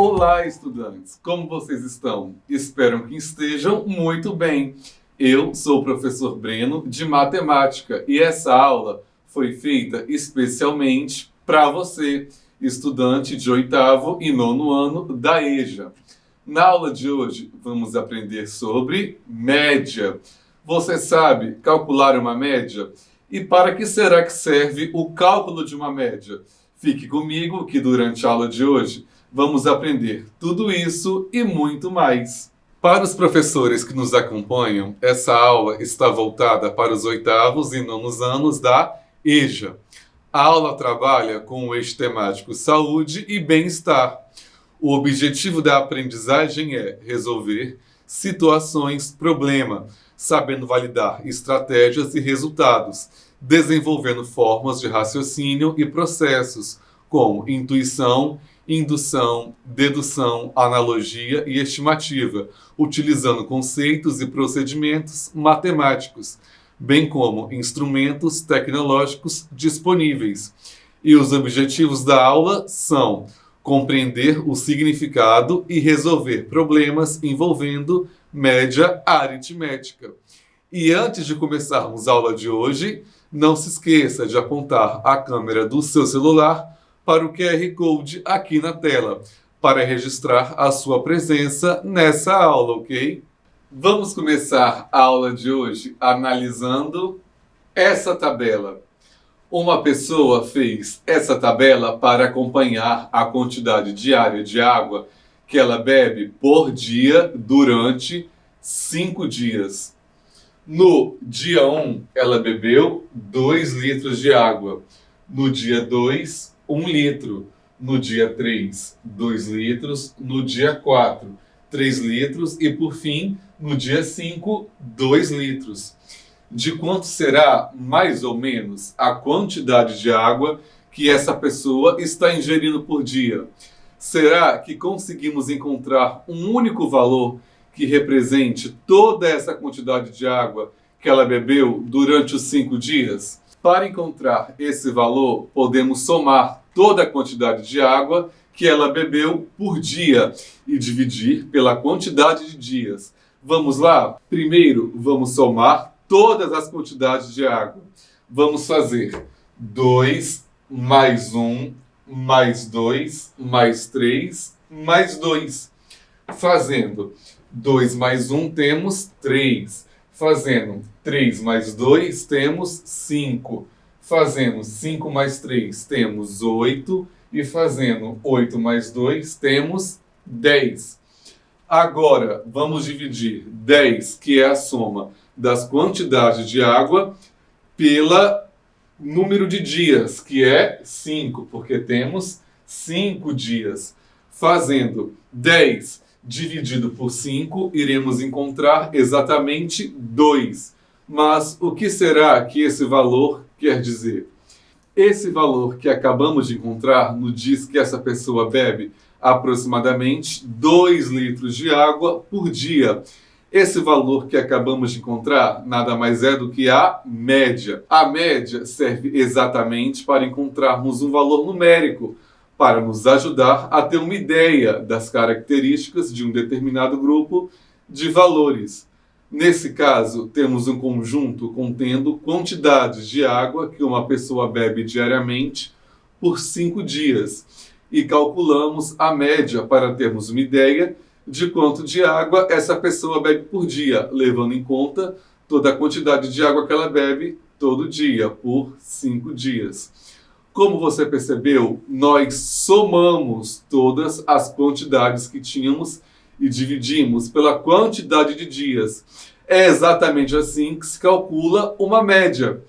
Olá, estudantes! Como vocês estão? Espero que estejam muito bem. Eu sou o professor Breno, de Matemática, e essa aula foi feita especialmente para você, estudante de 8º e 9º ano da EJA. Na aula de hoje, vamos aprender sobre média. Você sabe calcular uma média? E para que será que serve o cálculo de uma média? Fique comigo que durante a aula de hoje vamos aprender tudo isso e muito mais. Para os professores que nos acompanham, essa aula está voltada para os 8º e 9º anos da EJA. A aula trabalha com o eixo temático saúde e bem-estar. O objetivo da aprendizagem é resolver situações, problema, sabendo validar estratégias e resultados, desenvolvendo formas de raciocínio e processos, como intuição, indução, dedução, analogia e estimativa, utilizando conceitos e procedimentos matemáticos, bem como instrumentos tecnológicos disponíveis. E os objetivos da aula são compreender o significado e resolver problemas envolvendo média aritmética. E antes de começarmos a aula de hoje, não se esqueça de apontar a câmera do seu celular para o QR Code aqui na tela, para registrar a sua presença nessa aula, ok? Vamos começar a aula de hoje analisando essa tabela. Uma pessoa fez essa tabela para acompanhar a quantidade diária de água que ela bebe por dia durante 5 dias. No dia 1, ela bebeu 2 litros de água. No dia 2, 1 litro. No dia 3, 2 litros. No dia 4, 3 litros. E, por fim, no dia 5, 2 litros. De quanto será, mais ou menos, a quantidade de água que essa pessoa está ingerindo por dia? Será que conseguimos encontrar um único valor que represente toda essa quantidade de água que ela bebeu durante os 5 dias? Para encontrar esse valor, podemos somar toda a quantidade de água que ela bebeu por dia e dividir pela quantidade de dias. Vamos lá? Primeiro, vamos somar todas as quantidades de água. Vamos fazer 2 mais 1 mais 2 mais 3 mais 2. Fazendo 2 mais 1 temos 3. Fazendo 3 mais 2 temos 5. Fazendo 5 mais 3 temos 8. E fazendo 8 mais 2 temos 10. Agora, vamos dividir 10, que é a soma das quantidades de água, pela número de dias, que é 5, porque temos 5 dias. Fazendo 10 dividido por 5, iremos encontrar exatamente 2. Mas o que será que esse valor quer dizer? Esse valor que acabamos de encontrar nos diz que essa pessoa bebe aproximadamente 2 litros de água por dia. Esse valor que acabamos de encontrar nada mais é do que a média. A média serve exatamente para encontrarmos um valor numérico, para nos ajudar a ter uma ideia das características de um determinado grupo de valores. Nesse caso, temos um conjunto contendo quantidades de água que uma pessoa bebe diariamente por 5 dias. E calculamos a média para termos uma ideia de quanto de água essa pessoa bebe por dia, levando em conta toda a quantidade de água que ela bebe todo dia, por 5 dias. Como você percebeu, nós somamos todas as quantidades que tínhamos e dividimos pela quantidade de dias. É exatamente assim que se calcula uma média.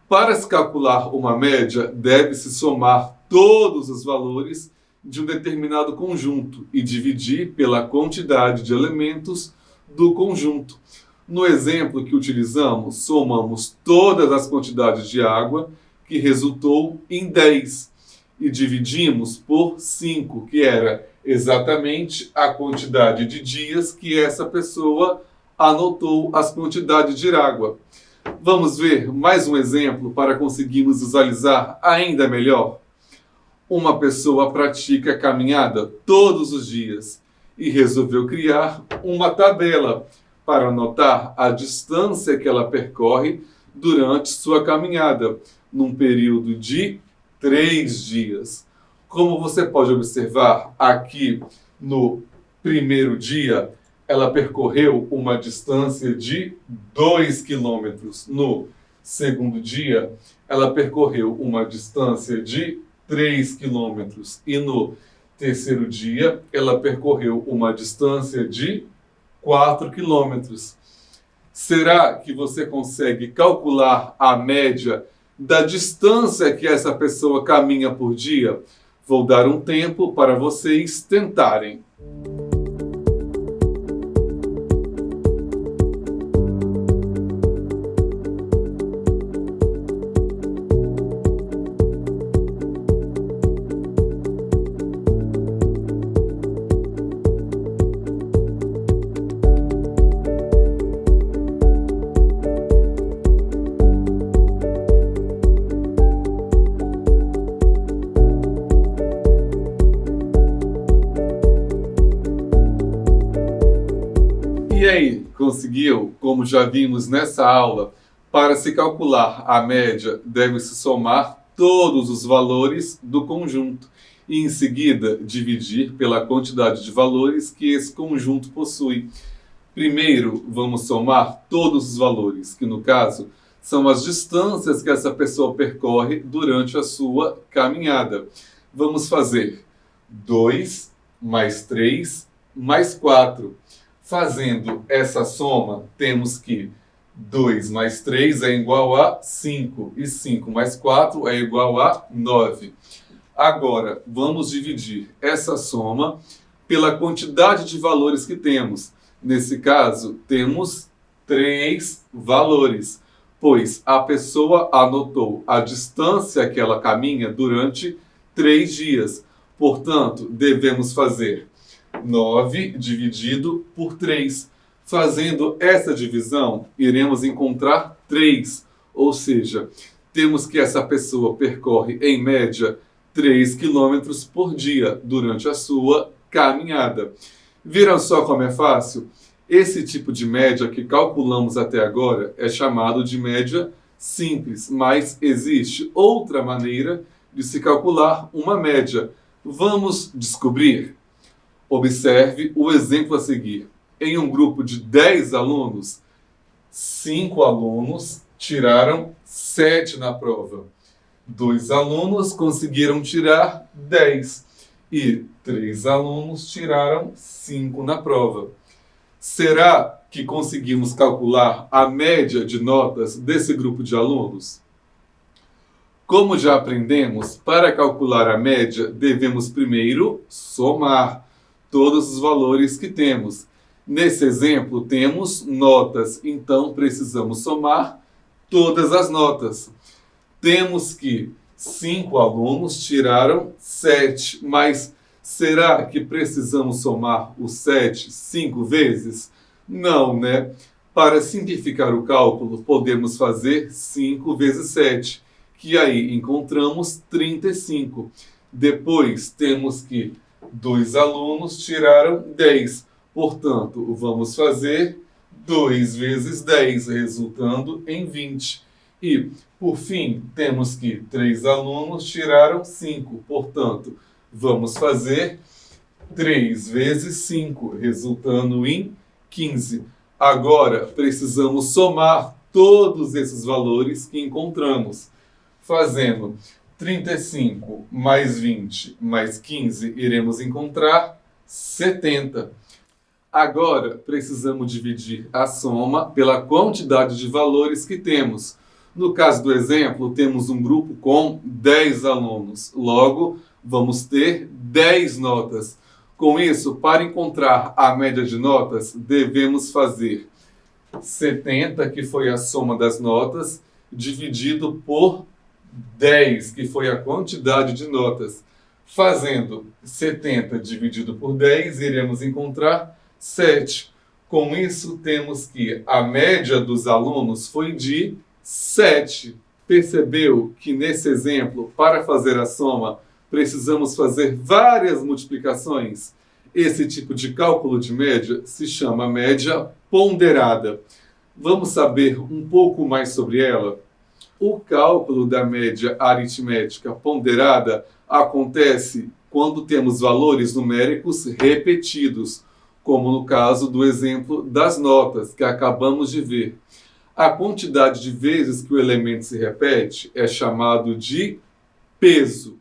Para se calcular uma média, deve-se somar todos os valores de um determinado conjunto e dividir pela quantidade de elementos do conjunto. No exemplo que utilizamos, somamos todas as quantidades de água, que resultou em 10, e dividimos por 5, que era exatamente a quantidade de dias que essa pessoa anotou as quantidades de água. Vamos ver mais um exemplo para conseguirmos visualizar ainda melhor? Uma pessoa pratica caminhada todos os dias e resolveu criar uma tabela para anotar a distância que ela percorre durante sua caminhada, num período de 3 dias. Como você pode observar aqui no primeiro dia, ela percorreu uma distância de 2 quilômetros. No segundo dia, ela percorreu uma distância de 3 quilômetros. E no terceiro dia, ela percorreu uma distância de 4 quilômetros. Será que você consegue calcular a média da distância que essa pessoa caminha por dia? Vou dar um tempo para vocês tentarem. E aí, conseguiu? Como já vimos nessa aula, para se calcular a média, deve-se somar todos os valores do conjunto e, em seguida, dividir pela quantidade de valores que esse conjunto possui. Primeiro, vamos somar todos os valores, que no caso são as distâncias que essa pessoa percorre durante a sua caminhada. Vamos fazer 2 mais 3 mais 4. Fazendo essa soma, temos que 2 mais 3 é igual a 5, e 5 mais 4 é igual a 9. Agora, vamos dividir essa soma pela quantidade de valores que temos. Nesse caso, temos 3 valores, pois a pessoa anotou a distância que ela caminha durante 3 dias. Portanto, devemos fazer 9 dividido por 3. Fazendo essa divisão, iremos encontrar 3. Ou seja, temos que essa pessoa percorre, em média, 3 quilômetros por dia durante a sua caminhada. Viram só como é fácil? Esse tipo de média que calculamos até agora é chamado de média simples, mas existe outra maneira de se calcular uma média. Vamos descobrir? Observe o exemplo a seguir. Em um grupo de 10 alunos, 5 alunos tiraram 7 na prova. 2 alunos conseguiram tirar 10 e 3 alunos tiraram 5 na prova. Será que conseguimos calcular a média de notas desse grupo de alunos? Como já aprendemos, para calcular a média, devemos primeiro somar todos os valores que temos. Nesse exemplo, temos notas, então precisamos somar todas as notas. Temos que 5 alunos tiraram 7, mas será que precisamos somar o 7 5 vezes? Não, né? Para simplificar o cálculo, podemos fazer 5 vezes 7, que aí encontramos 35. Depois, temos que 2 alunos tiraram 10. Portanto, vamos fazer 2 vezes 10, resultando em 20. E, por fim, temos que 3 alunos tiraram 5. Portanto, vamos fazer 3 vezes 5, resultando em 15. Agora, precisamos somar todos esses valores que encontramos. Fazendo 35 mais 20 mais 15, iremos encontrar 70. Agora, precisamos dividir a soma pela quantidade de valores que temos. No caso do exemplo, temos um grupo com 10 alunos. Logo, vamos ter 10 notas. Com isso, para encontrar a média de notas, devemos fazer 70, que foi a soma das notas, dividido por 10, que foi a quantidade de notas. Fazendo 70 dividido por 10, iremos encontrar 7. Com isso, temos que a média dos alunos foi de 7. Percebeu que nesse exemplo, para fazer a soma, precisamos fazer várias multiplicações. Esse tipo de cálculo de média se chama média ponderada. Vamos saber um pouco mais sobre ela? O cálculo da média aritmética ponderada acontece quando temos valores numéricos repetidos, como no caso do exemplo das notas que acabamos de ver. A quantidade de vezes que o elemento se repete é chamado de peso.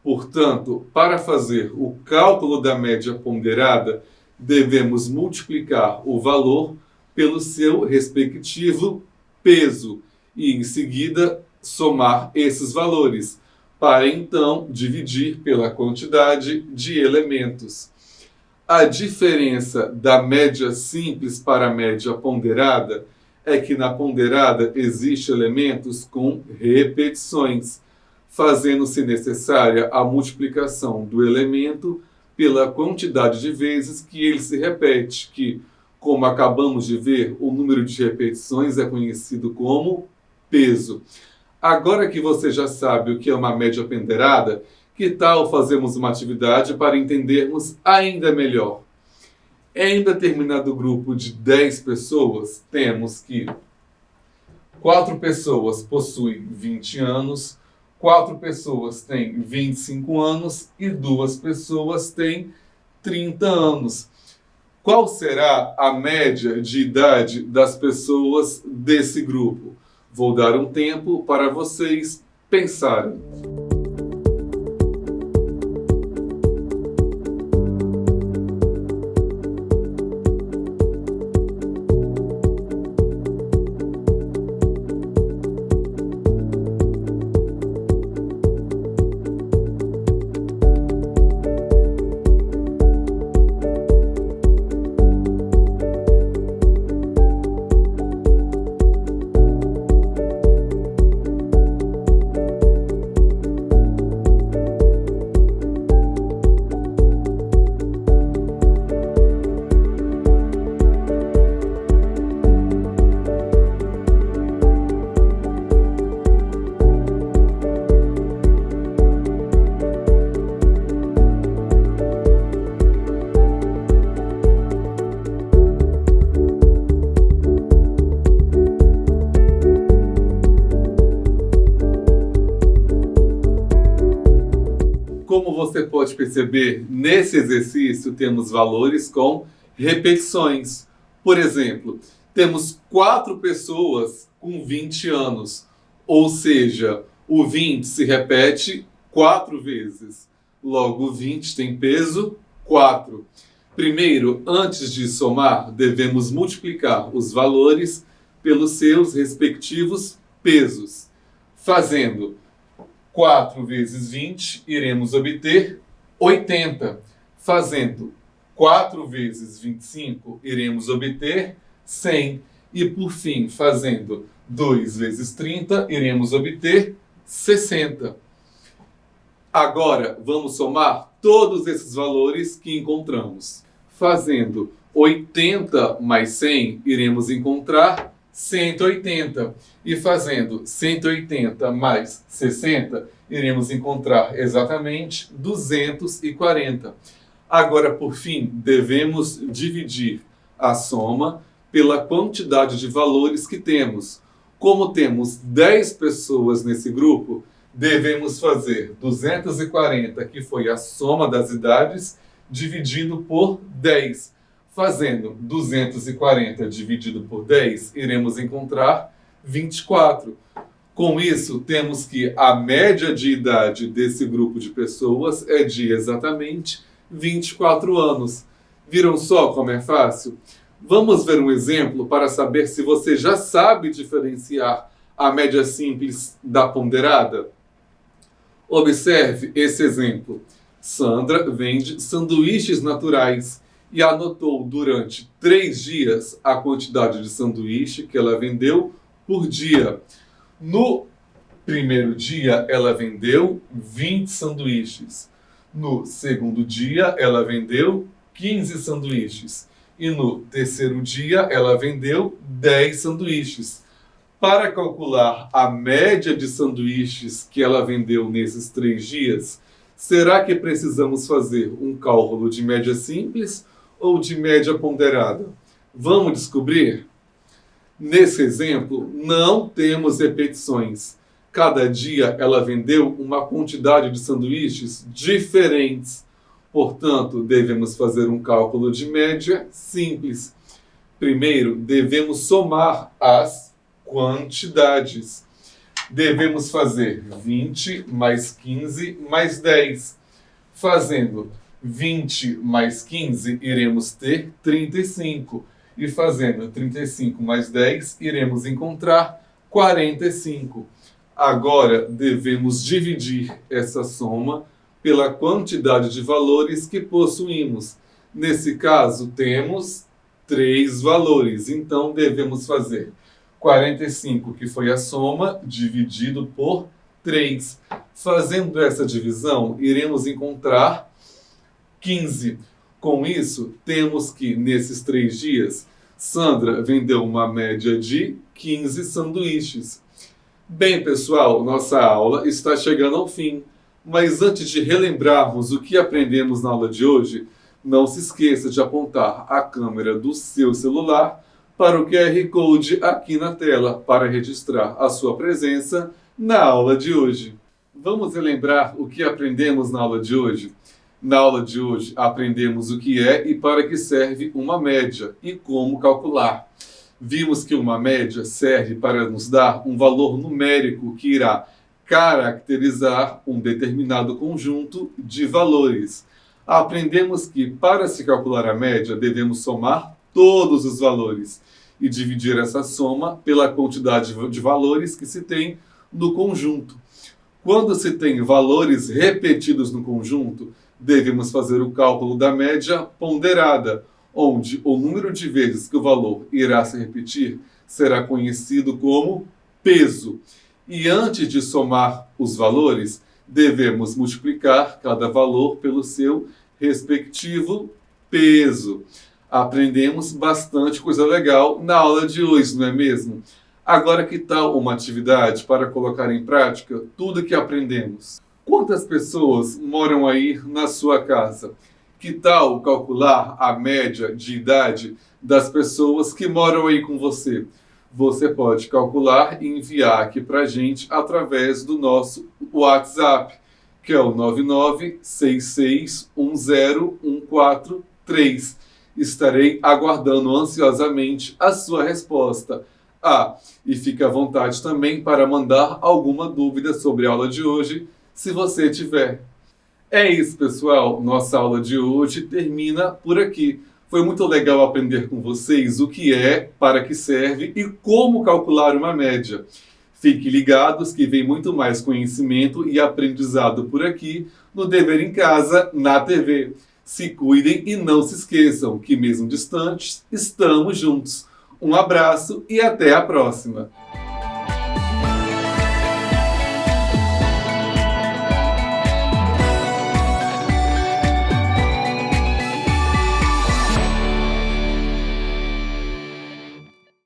Portanto, para fazer o cálculo da média ponderada, devemos multiplicar o valor pelo seu respectivo peso e, em seguida, somar esses valores, para então dividir pela quantidade de elementos. A diferença da média simples para a média ponderada é que na ponderada existem elementos com repetições, fazendo-se necessária a multiplicação do elemento pela quantidade de vezes que ele se repete, que, como acabamos de ver, o número de repetições é conhecido como peso. Agora que você já sabe o que é uma média ponderada, que tal fazermos uma atividade para entendermos ainda melhor? Em determinado grupo de 10 pessoas, temos que 4 pessoas possuem 20 anos, 4 pessoas têm 25 anos e 2 pessoas têm 30 anos. Qual será a média de idade das pessoas desse grupo? Vou dar um tempo para vocês pensarem. Como você pode perceber, nesse exercício temos valores com repetições. Por exemplo, temos 4 pessoas com 20 anos, ou seja, o 20 se repete 4 vezes. Logo, o 20 tem peso 4. Primeiro, antes de somar, devemos multiplicar os valores pelos seus respectivos pesos. Fazendo 4 vezes 20, iremos obter 80. Fazendo 4 vezes 25, iremos obter 100. E, por fim, fazendo 2 vezes 30, iremos obter 60. Agora, vamos somar todos esses valores que encontramos. Fazendo 80 mais 100, iremos encontrar 180. E fazendo 180 mais 60, iremos encontrar exatamente 240. Agora, por fim, devemos dividir a soma pela quantidade de valores que temos. Como temos 10 pessoas nesse grupo, devemos fazer 240, que foi a soma das idades, dividido por 10. Fazendo 240 dividido por 10, iremos encontrar 24. Com isso, temos que a média de idade desse grupo de pessoas é de exatamente 24 anos. Viram só como é fácil? Vamos ver um exemplo para saber se você já sabe diferenciar a média simples da ponderada? Observe esse exemplo. Sandra vende sanduíches naturais e anotou durante 3 dias a quantidade de sanduíche que ela vendeu por dia. No primeiro dia, ela vendeu 20 sanduíches. No segundo dia, ela vendeu 15 sanduíches. E no terceiro dia, ela vendeu 10 sanduíches. Para calcular a média de sanduíches que ela vendeu nesses 3 dias, Será que precisamos fazer um cálculo de média simples ou de média ponderada? Vamos descobrir? Nesse exemplo, não temos repetições. Cada dia ela vendeu uma quantidade de sanduíches diferentes. Portanto, devemos fazer um cálculo de média simples. Primeiro, devemos somar as quantidades. Devemos fazer 20 mais 15 mais 10. Fazendo 20 mais 15, iremos ter 35. E fazendo 35 mais 10, iremos encontrar 45. Agora, devemos dividir essa soma pela quantidade de valores que possuímos. Nesse caso, temos 3 valores. Então, devemos fazer 45, que foi a soma, dividido por 3. Fazendo essa divisão, iremos encontrar 15. Com isso, temos que, nesses 3 dias, Sandra vendeu uma média de 15 sanduíches. Bem, pessoal, nossa aula está chegando ao fim. Mas antes de relembrarmos o que aprendemos na aula de hoje, não se esqueça de apontar a câmera do seu celular para o QR Code aqui na tela para registrar a sua presença na aula de hoje. Vamos relembrar o que aprendemos na aula de hoje? Na aula de hoje, aprendemos o que é e para que serve uma média e como calcular. Vimos que uma média serve para nos dar um valor numérico que irá caracterizar um determinado conjunto de valores. Aprendemos que, para se calcular a média, devemos somar todos os valores e dividir essa soma pela quantidade de valores que se tem no conjunto. Quando se tem valores repetidos no conjunto, devemos fazer o cálculo da média ponderada, onde o número de vezes que o valor irá se repetir será conhecido como peso. E antes de somar os valores, devemos multiplicar cada valor pelo seu respectivo peso. Aprendemos bastante coisa legal na aula de hoje, não é mesmo? Agora, que tal uma atividade para colocar em prática tudo que aprendemos? Quantas pessoas moram aí na sua casa? Que tal calcular a média de idade das pessoas que moram aí com você? Você pode calcular e enviar aqui para a gente através do nosso WhatsApp, que é o 9966101443. Estarei aguardando ansiosamente a sua resposta. E fique à vontade também para mandar alguma dúvida sobre a aula de hoje, se você tiver. É isso, pessoal. Nossa aula de hoje termina por aqui. Foi muito legal aprender com vocês o que é, para que serve e como calcular uma média. Fiquem ligados que vem muito mais conhecimento e aprendizado por aqui no Dever em Casa, na TV. Se cuidem e não se esqueçam que, mesmo distantes, estamos juntos. Um abraço e até a próxima!